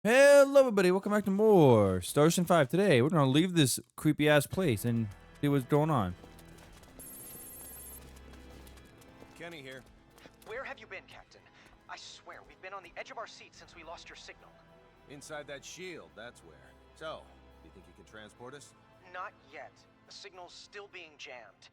Hello, everybody. Welcome back to more Star Ocean 5. Today, we're going to leave this creepy ass place and see what's going on. Kenny here. Where have you been, Captain? I swear, we've been on the edge of our seat since we lost your signal. Inside that shield, that's where. So, you think you can transport us? Not yet. The signal's still being jammed.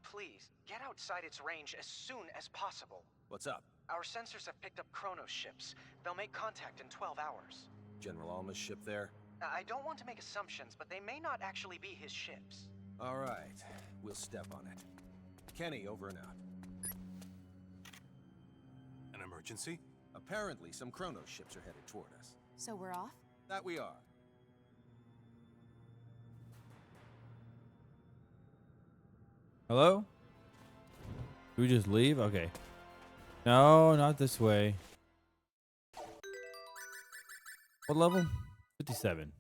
Please, get outside its range as soon as possible. What's up? Our sensors have picked up Kronos ships. They'll make contact in 12 hours. General Alma's ship there? I don't want to make assumptions, but they may not actually be his ships. All right, we'll step on it. Kenny, over and out. An emergency? Apparently, some Kronos ships are headed toward us. So we're off? That we are. Hello? Do we just leave? Okay. No, not this way. What level? 57.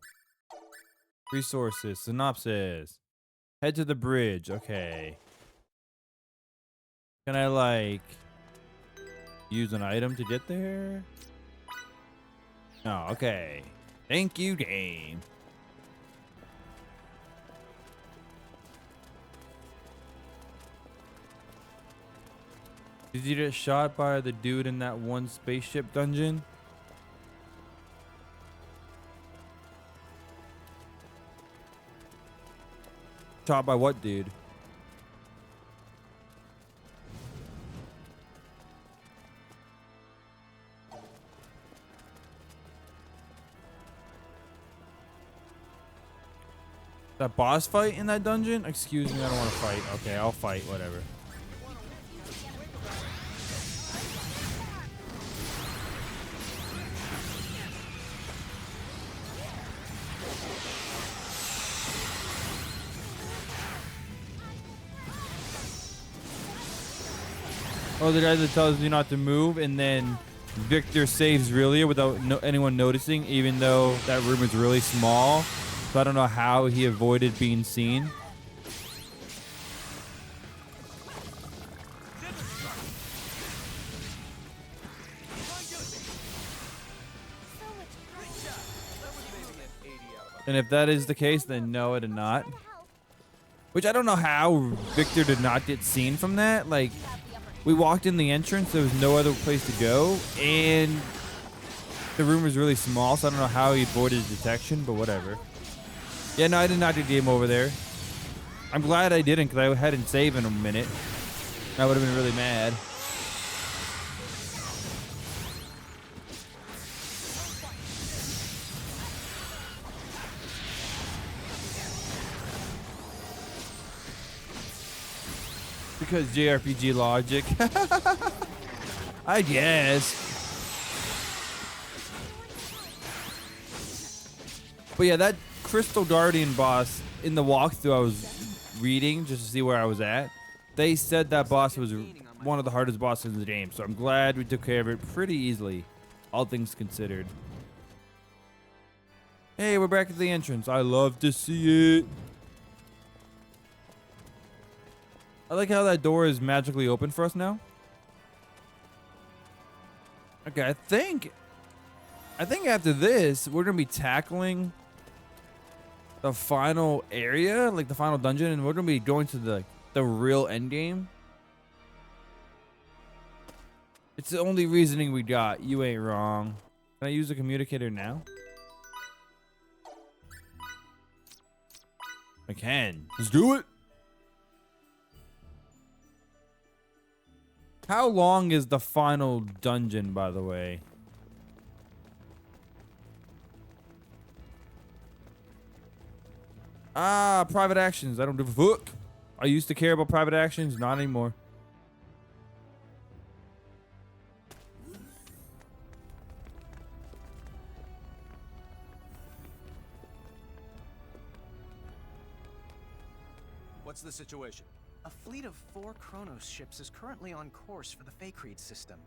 Resources. Synopsis. Head to the bridge. Okay. Can I, like, use an item to get there? No, okay. Thank you, game. Did you get shot by the dude in that one spaceship dungeon? Shot by what dude? That boss fight in that dungeon? Excuse me, I don't want to fight. Okay, I'll fight, whatever. Oh, the guy that tells you not to move, and then Victor saves Relia without anyone noticing, even though that room is really small. So I don't know how he avoided being seen. And if that is the case, then no, it did not. Which I don't know how Victor did not get seen from that. Like, we walked in the entrance, there was no other place to go, and the room was really small, so I don't know how he avoided detection, but whatever. Yeah, no, I did not do game over there. I'm glad I didn't, because I hadn't saved in a minute. I would have been really mad. Because JRPG logic. I guess. But yeah, that Crystal Guardian boss in the walkthrough I was reading just to see where I was at, they said that boss was one of the hardest bosses in the game. So I'm glad we took care of it pretty easily, all things considered. Hey, we're back at the entrance. I love to see it. I like how that door is magically open for us now. Okay, I think after this, we're going to be tackling the final area, like the final dungeon, and we're going to be going to the real end game. It's the only reasoning we got. You ain't wrong. Can I use the communicator now? I can. Let's do it. How long is the final dungeon, by the way? Ah, private actions. I don't give a fuck. I used to care about private actions, not anymore. What's the situation? A fleet of 4 Kronos ships is currently on course for the Fakreed system.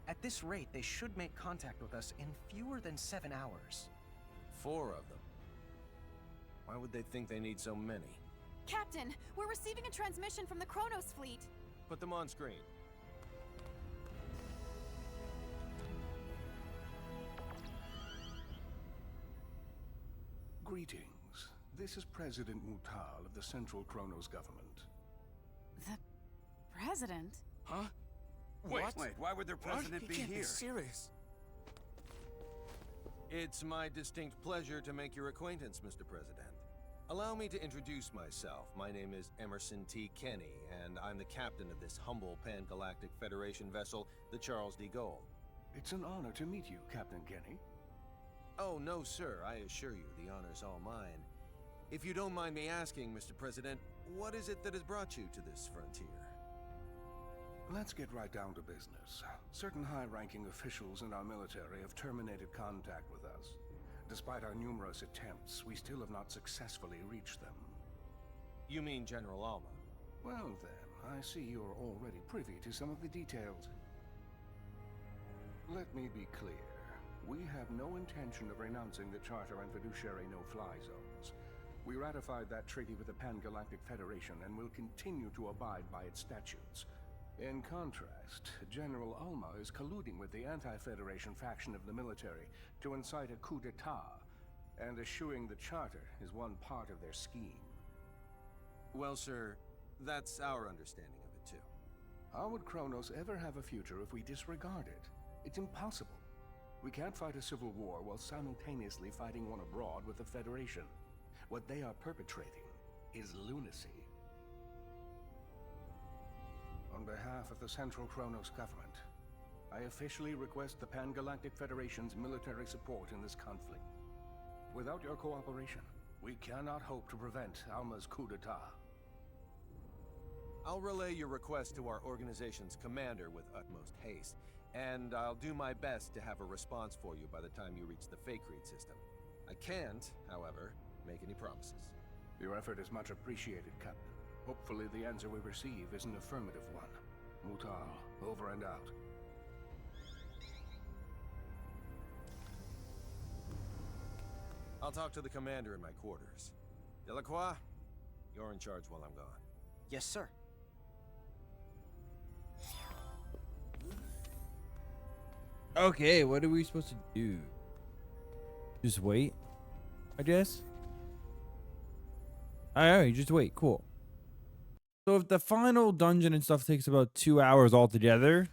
At this rate, they should make contact with us in fewer than 7 hours. 4 of them. Why would they think they need so many? Captain, we're receiving a transmission from the Kronos fleet. Put them on screen. Greetings. This is President Mutal of the Central Kronos government. The president? Huh? Wait, why would their president be here? Serious. It's my distinct pleasure to make your acquaintance, Mr. President. Allow me to introduce myself. My name is Emerson T. Kenny, and I'm the captain of this humble Pan-Galactic Federation vessel, the Charles de Gaulle. It's an honor to meet you, Captain Kenny. Oh, no, sir. I assure you, the honor's all mine. If you don't mind me asking, Mr. President, what is it that has brought you to this frontier? Let's get right down to business. Certain high-ranking officials in our military have terminated contact with us. Despite our numerous attempts, we still have not successfully reached them. You mean General Alma? Well then, I see you're already privy to some of the details. Let me be clear. We have no intention of renouncing the Charter and fiduciary no-fly zones. We ratified that treaty with the Pan-Galactic Federation and will continue to abide by its statutes. In contrast, General Alma is colluding with the anti-Federation faction of the military to incite a coup d'etat, and eschewing the Charter is one part of their scheme. Well, sir, that's our understanding of it, too. How would Kronos ever have a future if we disregard it? It's impossible. We can't fight a civil war while simultaneously fighting one abroad with the Federation. What they are perpetrating is lunacy. On behalf of the Central Kronos government, I officially request the Pan-Galactic Federation's military support in this conflict. Without your cooperation, we cannot hope to prevent Alma's coup d'etat. I'll relay your request to our organization's commander with utmost haste, and I'll do my best to have a response for you by the time you reach the Fake-Read system. I can't, however, make any promises. Your effort is much appreciated, Captain. Hopefully the answer we receive is an affirmative one. Mutal, over and out. I'll talk to the commander in my quarters. Delacroix, you're in charge while I'm gone. Yes, sir. Okay, what are we supposed to do? Just wait, I guess. Alright, just wait. Cool. So if the final dungeon and stuff takes about 2 hours altogether,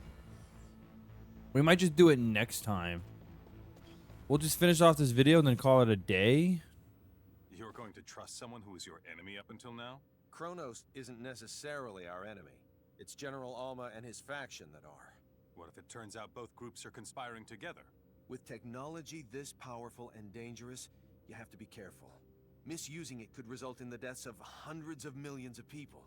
we might just do it next time. We'll just finish off this video and then call it a day. You're going to trust someone who was your enemy up until now? Kronos isn't necessarily our enemy. It's General Alma and his faction that are. What if it turns out both groups are conspiring together? With technology this powerful and dangerous, you have to be careful. Misusing it could result in the deaths of hundreds of millions of people.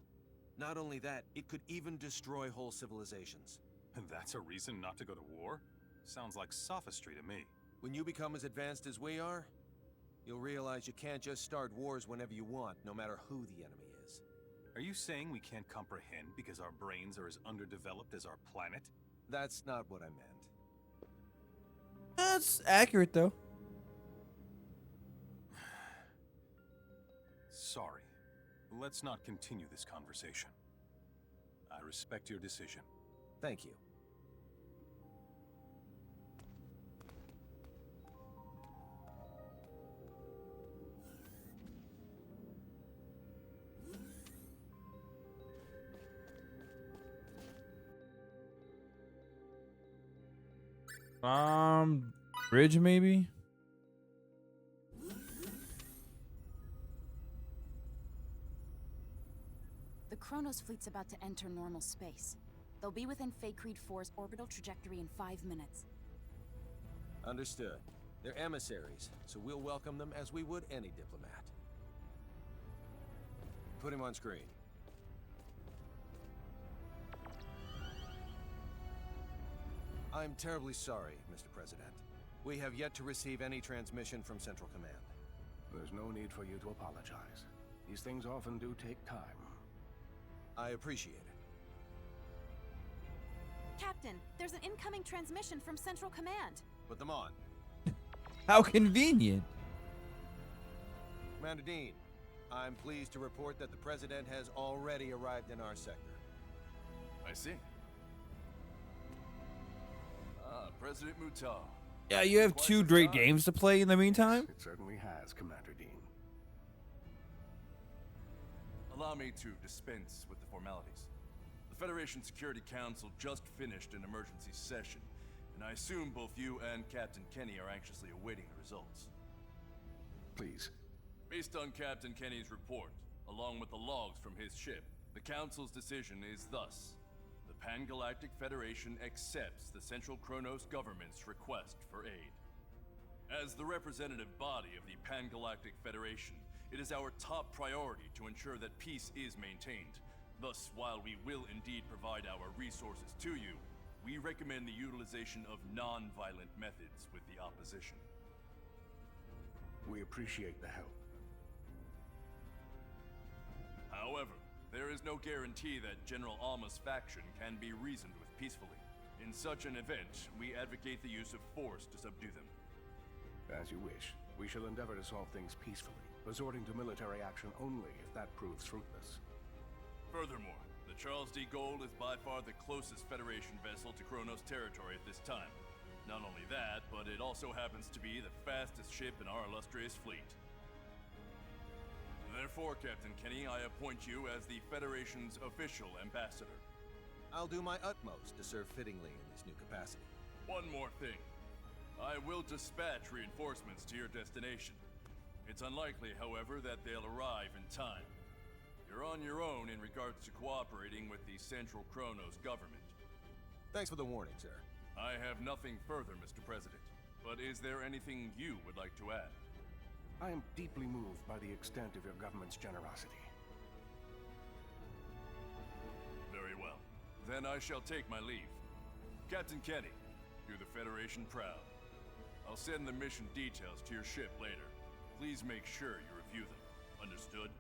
Not only that, it could even destroy whole civilizations. And that's a reason not to go to war? Sounds like sophistry to me. When you become as advanced as we are, you'll realize you can't just start wars whenever you want, no matter who the enemy is. Are you saying we can't comprehend because our brains are as underdeveloped as our planet? That's not what I meant. That's accurate, though. Sorry. Let's not continue this conversation. I respect your decision. Thank you. Bridge maybe? The Kronos fleet's about to enter normal space. They'll be within Fake-Read 4's orbital trajectory in 5 minutes. Understood. They're emissaries, so we'll welcome them as we would any diplomat. Put him on screen. I'm terribly sorry, Mr. President. We have yet to receive any transmission from Central Command. There's no need for you to apologize. These things often do take time. I appreciate it. Captain, there's an incoming transmission from Central Command. Put them on. How convenient. Commander Dean, I'm pleased to report that the President has already arrived in our sector. I see. President Mutal. Yeah, you have two great games to play in the meantime. It certainly has, Commander Dean. Allow me to dispense with the formalities. The Federation Security Council just finished an emergency session, and I assume both you and Captain Kenny are anxiously awaiting the results. Please. Based on Captain Kenny's report, along with the logs from his ship, the Council's decision is thus. The Pan-Galactic Federation accepts the Central Kronos government's request for aid. As the representative body of the Pan-Galactic Federation, it is our top priority to ensure that peace is maintained. Thus, while we will indeed provide our resources to you, we recommend the utilization of non-violent methods with the opposition. We appreciate the help. However, there is no guarantee that General Alma's faction can be reasoned with peacefully. In such an event, we advocate the use of force to subdue them. As you wish. We shall endeavor to solve things peacefully, resorting to military action only if that proves fruitless. Furthermore, the Charles D. Gold is by far the closest Federation vessel to Kronos territory at this time. Not only that, but it also happens to be the fastest ship in our illustrious fleet. Therefore, Captain Kenny, I appoint you as the Federation's official ambassador. I'll do my utmost to serve fittingly in this new capacity. One more thing. I will dispatch reinforcements to your destination. It's unlikely, however, that they'll arrive in time. You're on your own in regards to cooperating with the Central Kronos government. Thanks for the warning, sir. I have nothing further, Mr. President. But is there anything you would like to add? I am deeply moved by the extent of your government's generosity. Very well. Then I shall take my leave. Captain Kenny, do the Federation proud. I'll send the mission details to your ship later. Please make sure you review them. Understood?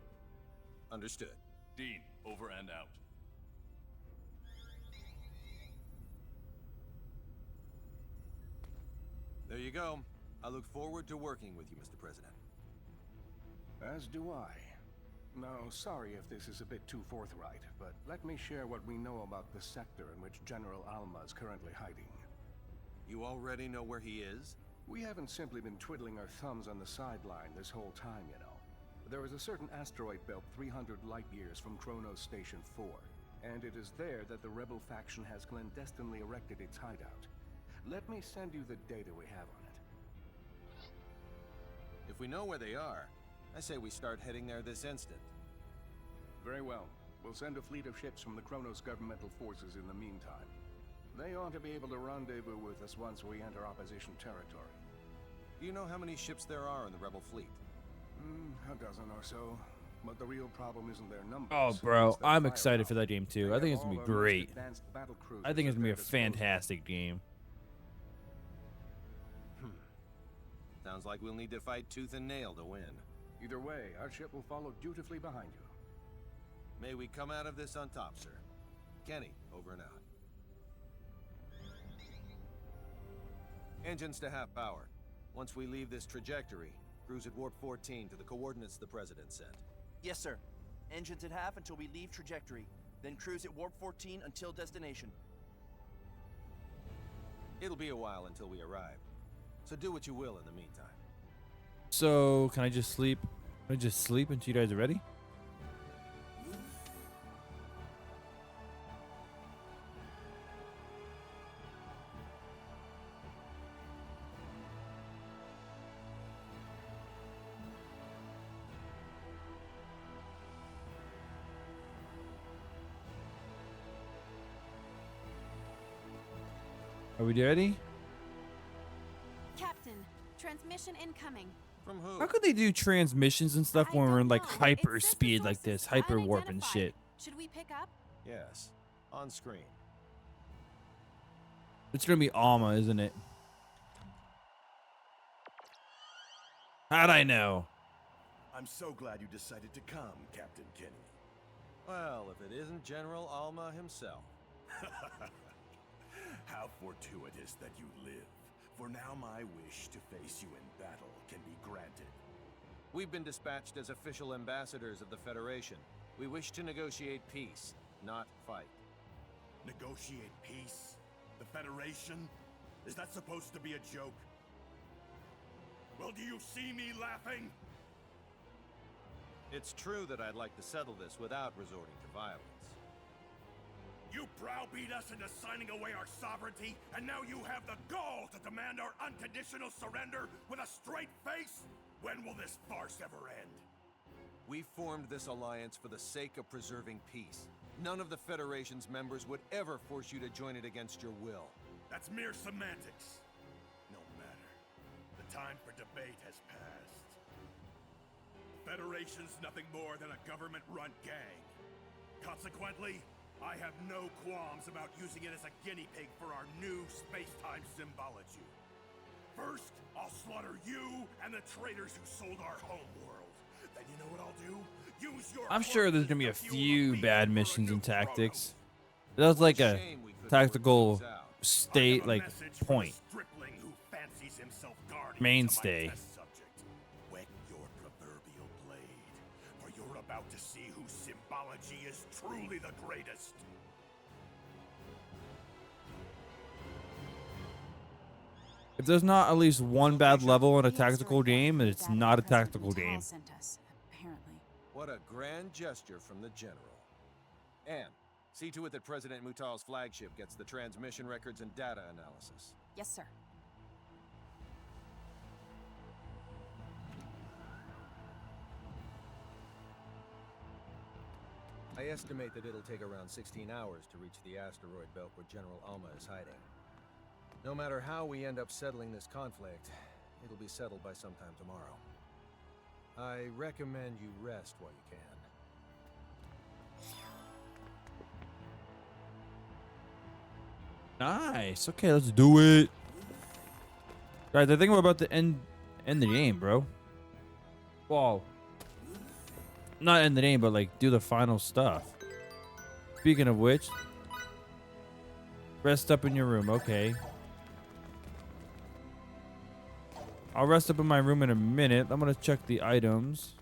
Understood. Dean, over and out. There you go. I look forward to working with you, Mr. President. As do I. Now, sorry if this is a bit too forthright, but let me share what we know about the sector in which General Alma is currently hiding. You already know where he is? We haven't simply been twiddling our thumbs on the sideline this whole time, you know. There is a certain asteroid belt 300 light-years from Kronos Station 4, and it is there that the rebel faction has clandestinely erected its hideout. Let me send you the data we have on it. If we know where they are, I say we start heading there this instant. Very well. We'll send a fleet of ships from the Kronos governmental forces in the meantime. They ought to be able to rendezvous with us once we enter opposition territory. Do you know how many ships there are in the rebel fleet? A dozen or so. But the real problem isn't their number. Oh, bro, I'm excited for that game too. I think it's gonna be great. I think it's gonna be a fantastic game. Sounds like we'll need to fight tooth and nail to win. Either way, our ship will follow dutifully behind you. May we come out of this on top, sir. Kenny, over and out. Engines to half power. Once we leave this trajectory, cruise at warp 14 to the coordinates the President sent. Yes, sir. Engines at half until we leave trajectory. Then cruise at warp 14 until destination. It'll be a while until we arrive, so do what you will in the meantime. So, can I just sleep? Can I just sleep until you guys are ready? Are we ready? Captain, transmission incoming. From who? How could they do transmissions and stuff when we're in like hyper speed like this, hyper warp and shit? Should we pick up? Yes, on screen. It's gonna be Alma, isn't it? How'd I know? I'm so glad you decided to come, Captain Kenny. Well, if it isn't General Alma himself. How fortuitous that you live. For now my wish to face you in battle can be granted. We've been dispatched as official ambassadors of the Federation. We wish to negotiate peace, not fight. Negotiate peace? The Federation? Is that supposed to be a joke? Well, do you see me laughing? It's true that I'd like to settle this without resorting to violence. You browbeat us into signing away our sovereignty, and now you have the gall to demand our unconditional surrender with a straight face? When will this farce ever end? We formed this alliance for the sake of preserving peace. None of the Federation's members would ever force you to join it against your will. That's mere semantics. No matter. The time for debate has passed. The Federation's nothing more than a government-run gang. Consequently, I have no qualms about using it as a guinea pig for our new space-time symbology. First, I'll slaughter you and the traitors who sold our homeworld. Then you know what I'll do? Use your I'm sure there's gonna be a corpses to fuel few beacon bad for a missions new and tactics. Chronos. That was like a Shame we couldn't tactical work these out. state, I have a like message for the point. stripling who fancies himself guardian to my Mainstay. test subject. Whet your proverbial blade, for you're about to see whose symbology is truly the greatest. If there's not at least one bad level in a We also tactical requested game, the it's data not a President tactical Tal game. sent us, apparently. What a grand gesture from the General. And see to it that President Mutal's flagship gets the transmission records and data analysis. Yes, sir. I estimate that it'll take around 16 hours to reach the asteroid belt where General Alma is hiding. No matter how we end up settling this conflict, it'll be settled by sometime tomorrow. I recommend you rest while you can. Nice. Okay, let's do it. Guys, I think we're about to end the game, bro. Whoa. Not end the game, but like do the final stuff. Speaking of which, rest up in your room. Okay. I'll rest up in my room in a minute. I'm gonna check the items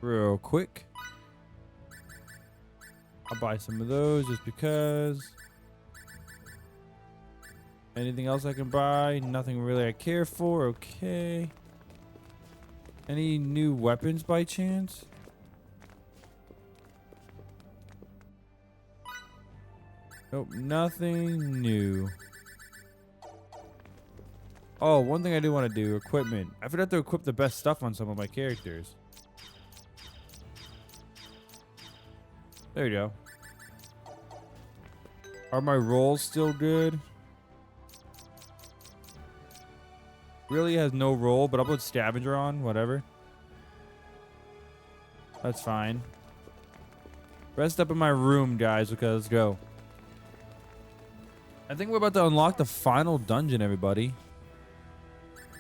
real quick. I'll buy some of those just because. Anything else I can buy? Nothing really I care for. Okay. Any new weapons by chance? Nope, nothing new. Oh, one thing I do want to do, equipment. I forgot to equip the best stuff on some of my characters. There you go. Are my rolls still good? Really has no roll, but I'll put scavenger on, whatever. That's fine. Rest up in my room, guys. Okay, let's go. I think we're about to unlock the final dungeon, everybody.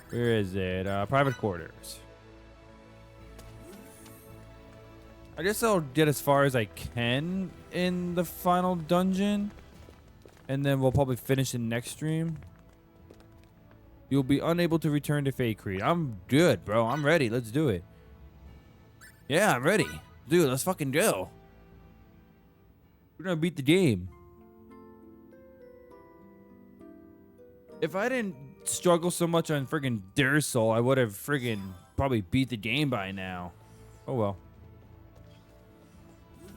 Where is it? Private quarters. I guess I'll get as far as I can in the final dungeon. And then we'll probably finish the next stream. You'll be unable to return to Faycrete. I'm good, bro. I'm ready. Let's do it. Yeah, I'm ready. Dude, let's fucking go. We're gonna beat the game. If I didn't struggle so much on friggin' Dursol, I would have friggin' probably beat the game by now. Oh well.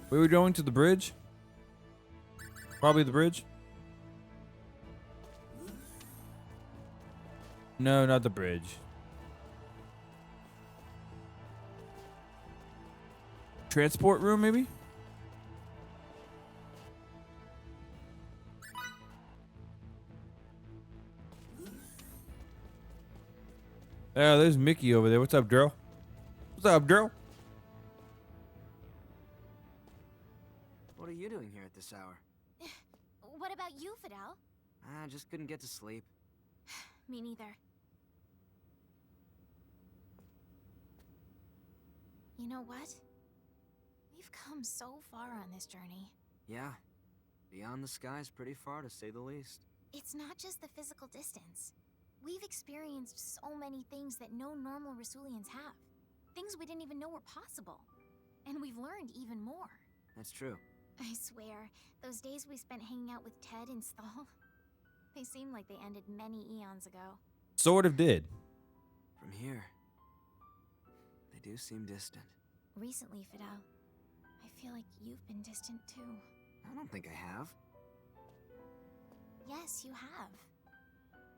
We were going to the bridge? Probably the bridge? No, not the bridge. Transport room, maybe? Yeah, there's Mickey over there. What's up, girl? What's up, girl? What are you doing here at this hour? What about you, Fidel? I just couldn't get to sleep. Me neither. You know what? We've come so far on this journey. Yeah. Beyond the sky's pretty far, to say the least. It's not just the physical distance. We've experienced so many things that no normal Rasulians have. Things we didn't even know were possible. And we've learned even more. That's true. I swear, those days we spent hanging out with Ted and Stahl, they seem like they ended many eons ago. Sort of did. From here, do seem distant. Recently, Fidel, I feel like you've been distant too. I don't think I have. Yes, you have.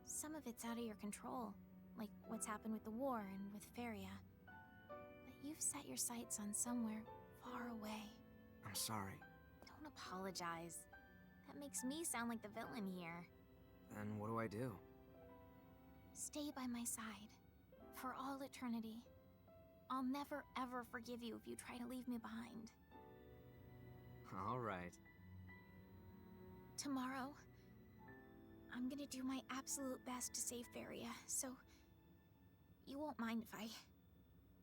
Some of it's out of your control, like what's happened with the war and with Feria. But you've set your sights on somewhere far away. I'm sorry. Don't apologize. That makes me sound like the villain here. Then what do I do? Stay by my side. For all eternity. I'll never ever forgive you if you try to leave me behind. All right. Tomorrow, I'm gonna do my absolute best to save Feria, so you won't mind if I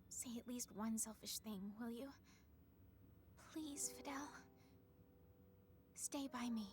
say at least one selfish thing, will you? Please, Fidel. Stay by me.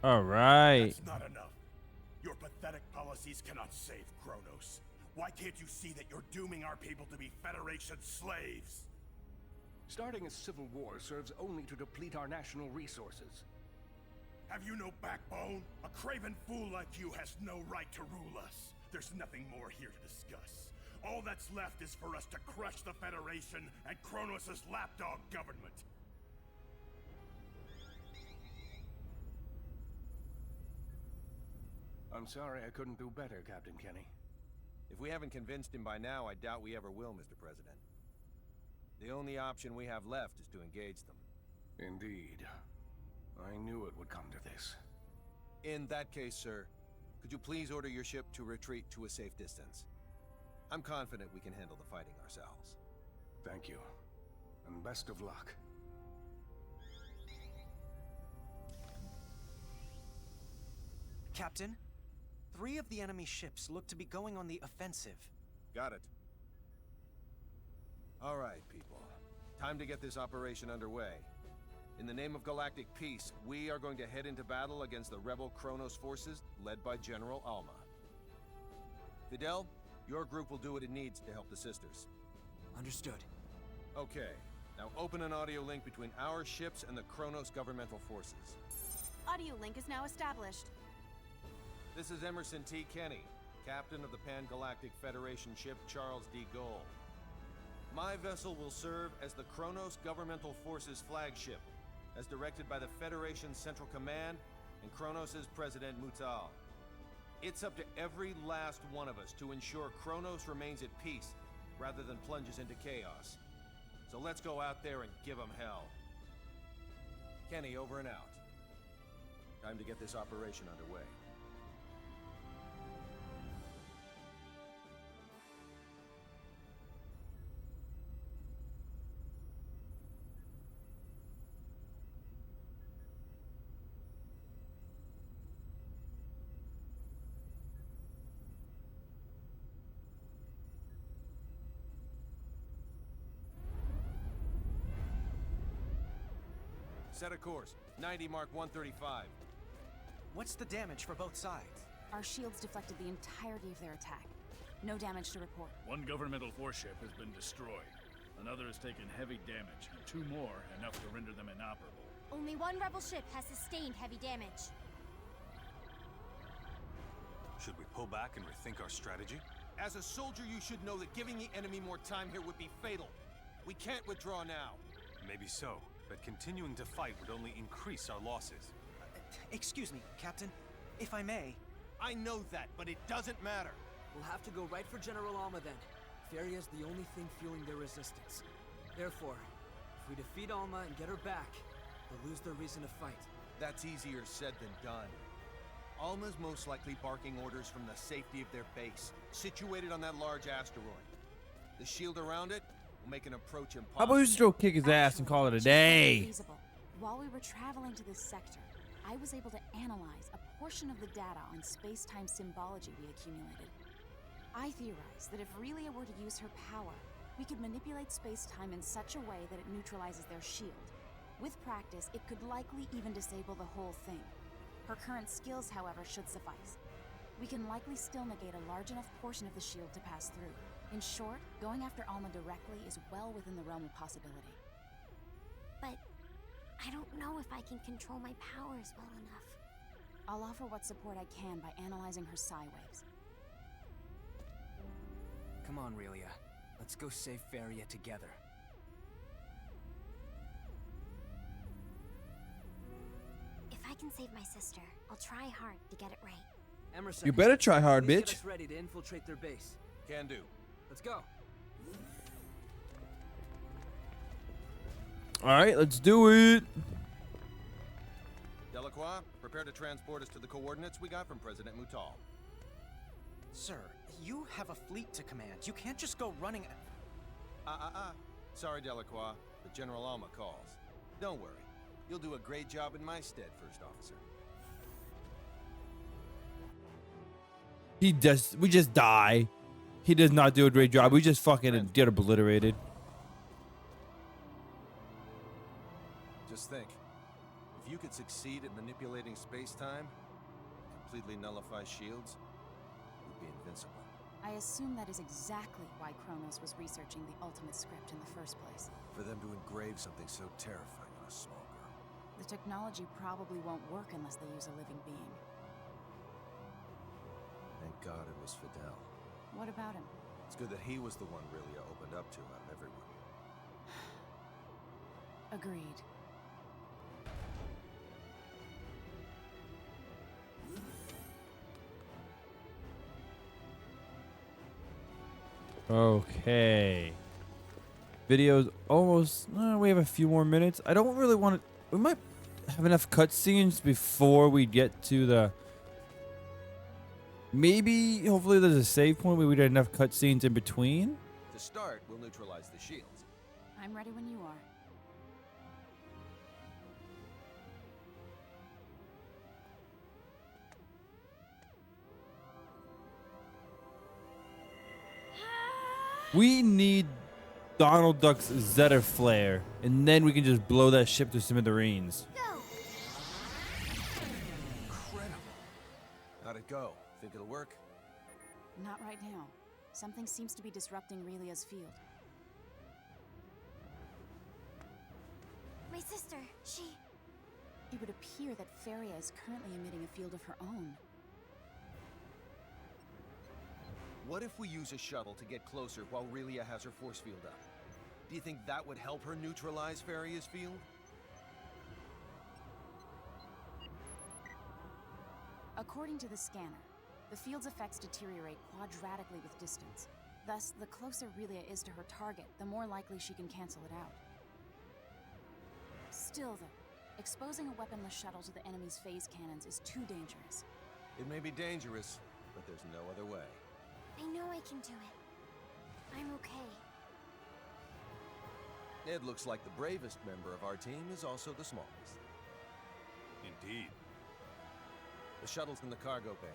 All right. That's not enough. Your pathetic policies cannot save Kronos. Why can't you see that you're dooming our people to be Federation slaves? Starting a civil war serves only to deplete our national resources. Have you no backbone? A craven fool like you has no right to rule us. There's nothing more here to discuss. All that's left is for us to crush the Federation and Kronos' lapdog government. I'm sorry I couldn't do better, Captain Kenny. If we haven't convinced him by now, I doubt we ever will, Mr. President. The only option we have left is to engage them. Indeed. I knew it would come to this. In that case, sir, could you please order your ship to retreat to a safe distance? I'm confident we can handle the fighting ourselves. Thank you. And best of luck. Captain, 3 of the enemy ships look to be going on the offensive. Got it. All right, people. Time to get this operation underway. In the name of galactic peace, we are going to head into battle against the rebel Kronos forces led by General Alma. Fidel, your group will do what it needs to help the sisters. Understood. Okay, now open an audio link between our ships and the Kronos governmental forces. Audio link is now established. This is Emerson T. Kenny, captain of the Pan-Galactic Federation ship Charles D. Gold. My vessel will serve as the Kronos Governmental Forces flagship, as directed by the Federation's Central Command and Kronos' President Mutal. It's up to every last one of us to ensure Kronos remains at peace, rather than plunges into chaos. So let's go out there and give them hell. Kenny, over and out. Time to get this operation underway. Set a course. 90 Mark 135. What's the damage for both sides? Our shields deflected the entirety of their attack. No damage to report. One governmental force ship has been destroyed. Another has taken heavy damage, and 2 more enough to render them inoperable. Only 1 rebel ship has sustained heavy damage. Should we pull back and rethink our strategy? As a soldier, you should know that giving the enemy more time here would be fatal. We can't withdraw now. Maybe so, but continuing to fight would only increase our losses. Excuse me, Captain. If I may. I know that, but it doesn't matter. We'll have to go right for General Alma then. Feria's the only thing fueling their resistance. Therefore, if we defeat Alma and get her back, they'll lose their reason to fight. That's easier said than done. Alma's most likely barking orders from the safety of their base, situated on that large asteroid. The shield around it will make an approach impossible. How about we just go kick his ass and call it a day? Feasible. While we were traveling to this sector, I was able to analyze a portion of the data on space-time symbology we accumulated. I theorized that if Relia were to use her power, We could manipulate space-time in such a way that it neutralizes their shield. With practice, it could likely even disable the whole thing. Her current skills, however, should suffice. We can likely still negate a large enough portion of the shield to pass through. In short, going after Alma directly is well within the realm of possibility. But I don't know if I can control my powers well enough. I'll offer what support I can by analyzing her psi waves. Come on, Relia. Let's go save Feria together. If I can save my sister, I'll try hard to get it right. Emerson, You better try hard, please bitch. Get us ready to infiltrate their base. Can do. Let's go. All right, let's do it. Delacroix, prepare to transport us to the coordinates we got from President Mutal. Sir, you have a fleet to command. You can't just go running. Sorry, Delacroix, but General Alma calls. Don't worry. You'll do a great job in my stead, First Officer. He does. We just die. He does not do a great job. We just fucking get obliterated. Just think. If you could succeed at manipulating space-time, completely nullify shields, you'd be invincible. I assume that is exactly why Kronos was researching the ultimate script in the first place. For them to engrave something so terrifying on a small girl. The technology probably won't work unless they use a living being. Thank God it was Fidel. What about him? It's good that he was the one Relia opened up to out of everyone. Agreed. Okay. Video's almost. We have a few more minutes. I don't really want to. We might have enough cutscenes before we get to the. Maybe, hopefully, there's a save point where we get enough cutscenes in between. To start, we'll neutralize the shields. I'm ready when you are. We need Donald Duck's Zeta Flare, and then we can just blow that ship to smithereens. Incredible. How'd it go? Think it'll work? Not right now. Something seems to be disrupting Relia's field. My sister, she... It would appear that Feria is currently emitting a field of her own. What if we use a shuttle to get closer while Relia has her force field up? Do you think that would help her neutralize Feria's field? According to the scanner, the field's effects deteriorate quadratically with distance. Thus, the closer Relia is to her target, the more likely she can cancel it out. Still, though, exposing a weaponless shuttle to the enemy's phase cannons is too dangerous. It may be dangerous, but there's no other way. I know I can do it. I'm okay. It looks like the bravest member of our team is also the smallest. Indeed. The shuttle's in the cargo bay.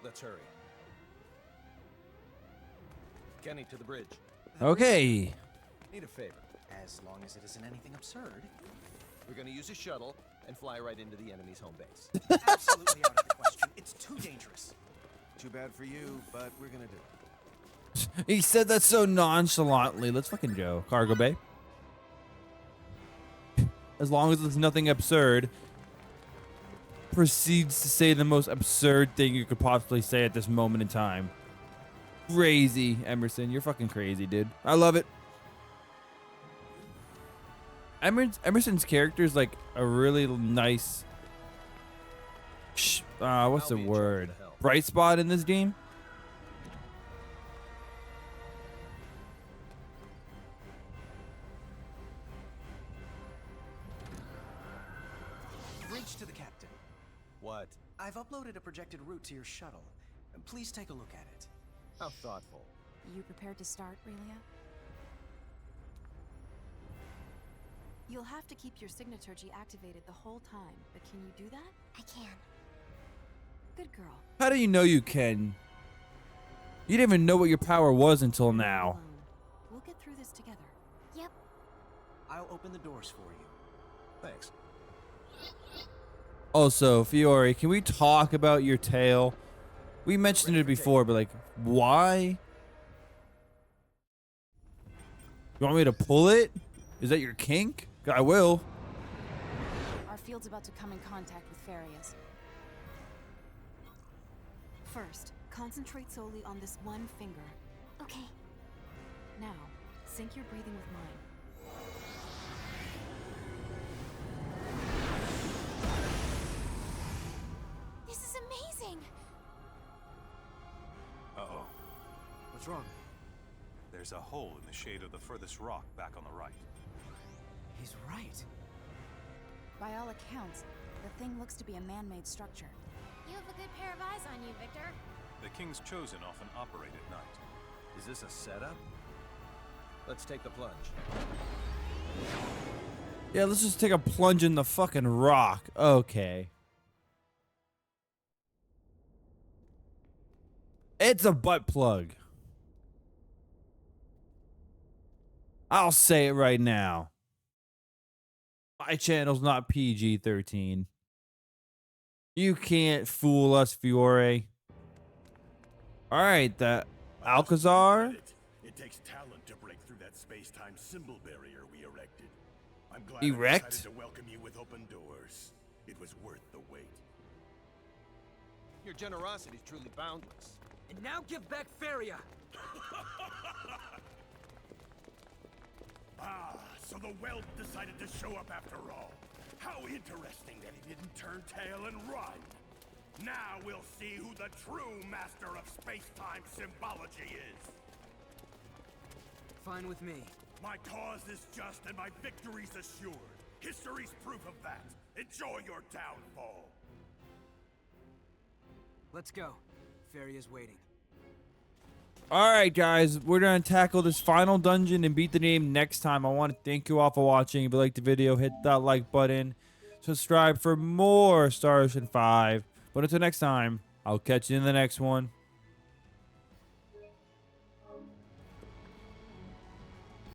Let's hurry. Kenny, to the bridge. Okay. Need a favor. As long as it isn't anything absurd. We're gonna use a shuttle and fly right into the enemy's home base. Absolutely out of the question. It's too dangerous. Too bad for you, but we're gonna do it. He said that so nonchalantly. Let's fucking go. Cargo bay. As long as it's nothing absurd. Proceeds to say the most absurd thing you could possibly say at this moment in time. Crazy, Emerson. You're fucking crazy, dude. I love it. Emerson's character is like a really nice... what's the word? Bright spot in this game? Bridge to the captain. What? I've uploaded a projected route to your shuttle. Please take a look at it. How thoughtful. You prepared to start, Relia? You'll have to keep your signaturgy activated the whole time, but can you do that? I can. Good girl. How do you know you can? You didn't even know what your power was until now. We'll get through this together. Yep. I'll open the doors for you. Thanks. Also, Fiore, can we talk about your tail? We mentioned it before, but like, why? You want me to pull it? Is that your kink? I will. Our field's about to come in contact with Faria's. First, concentrate solely on this one finger. Okay. Now, sync your breathing with mine. This is amazing! Uh-oh. What's wrong? There's a hole in the shade of the furthest rock back on the right. He's right. By all accounts, the thing looks to be a man-made structure. You have a good pair of eyes on you, Victor. The King's Chosen often operate at night. Is this a setup? Let's take the plunge. Yeah, let's just take a plunge in the fucking rock. Okay. It's a butt plug. I'll say it right now. My channel's not PG-13. You can't fool us, Fiore. Alright, the Alcazar? It takes talent to break through that space-time symbol barrier we erected. I'm glad I decided to welcome you with open doors. It was worth the wait. Your generosity is truly boundless. And now give back Faria! Ah, so the whelp decided to show up after all. How interesting that he didn't turn tail and run. Now we'll see who the true master of space-time symbology is. Fine with me. My cause is just and my victory's assured. History's proof of that. Enjoy your downfall. Let's go. Faria's waiting. Alright guys, we're going to tackle this final dungeon and beat the game next time. I want to thank you all for watching. If you liked the video, hit that like button. Subscribe for more Star Ocean 5. But until next time, I'll catch you in the next one.